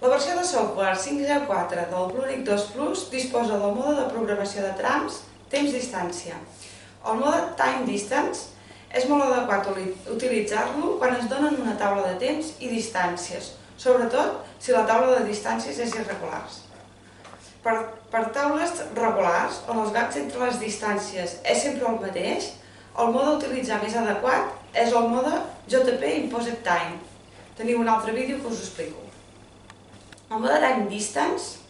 La versió de software 5.04 del Blueric 2 Plus disposa del mode de programació de trams temps-distància. El mode Time Distance és molt adequat utilitzar-lo quan es donen una taula de temps i distàncies, sobretot si la taula de distàncies és irregulars. Per taules regulars, on els gaps entre les distàncies és sempre el mateix, el mode a utilitzar més adequat és el mode JP Imposed Time. Teniu un altre vídeo que us ho explico. El mode Time Distance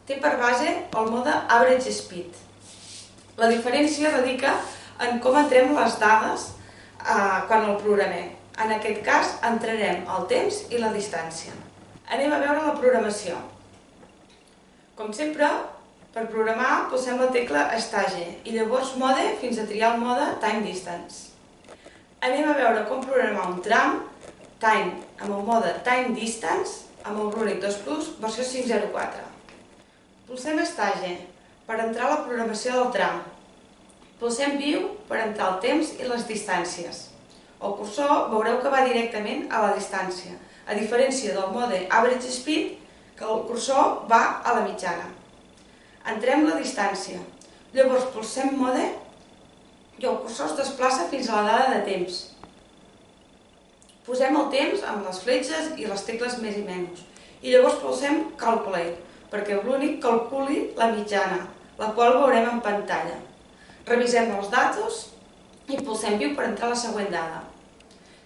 té per base el mode Average Speed. La diferència radica en com entrem les dades quan el programem. En aquest cas, entrarem el temps i la distància. Anem a veure la programació. Com sempre, per programar pulsem la tecla Stage i llavors Mode fins a triar el mode Time Distance. Anem a veure com programar un tram Time amb el mode Time Distance amb el Blueric 2 Plus versió 5.04. Pulsem Stage per entrar a la programació del tram. Pulsem View per entrar el temps i les distàncies. El cursor veureu que va directament a la distància, a diferència del mode Average Speed, que el cursor va a la mitjana. Entrem la distància, llavors pulsem Mode i el cursor es desplaça fins a la dada de temps. Posem el temps amb les fletxes i les tecles més i menys i llavors pulsem Calculate perquè Blueric calculi la mitjana, la qual veurem en pantalla. Revisem els datos i pulsem View per entrar a la següent dada.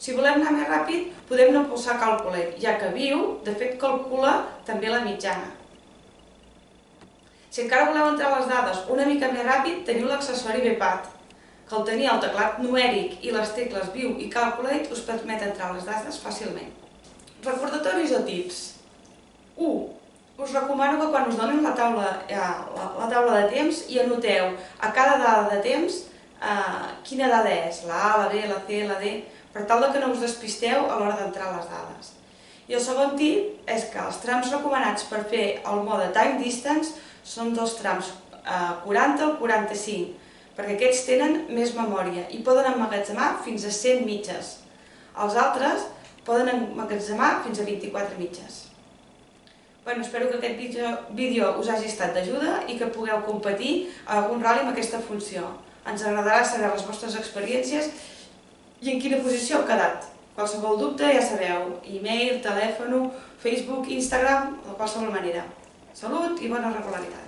Si volem anar més ràpid, podem no pulsar Calculate, ja que View, de fet, calcula també la mitjana. Si encara voleu entrar les dades una mica més ràpid, teniu l'accessori VPAD, que al tenir el teclat numèric i les tecles View i Calculate us permet entrar les dades fàcilment. Recordatoris o tips. 1. Us recomano que quan us donin la taula de temps i anoteu a cada dada de temps quina dada és, la A, la B, la C, la D, per tal que no us despisteu a l'hora d'entrar les dades. I el segon tip és que els trams recomanats per fer el mode Time Distance són dels trams 40 al 45, perquè aquests tenen més memòria i poden emmagatzemar fins a 100 mitges. Els altres poden emmagatzemar fins a 24 mitges. Espero que aquest vídeo us hagi estat d'ajuda i que pugueu competir a algun ral·li amb aquesta funció. Ens agradarà saber les vostres experiències i en quina posició heu quedat. Qualsevol dubte ja sabeu, e-mail, telèfon, Facebook, Instagram, de qualsevol manera. Salut i bona regularitat!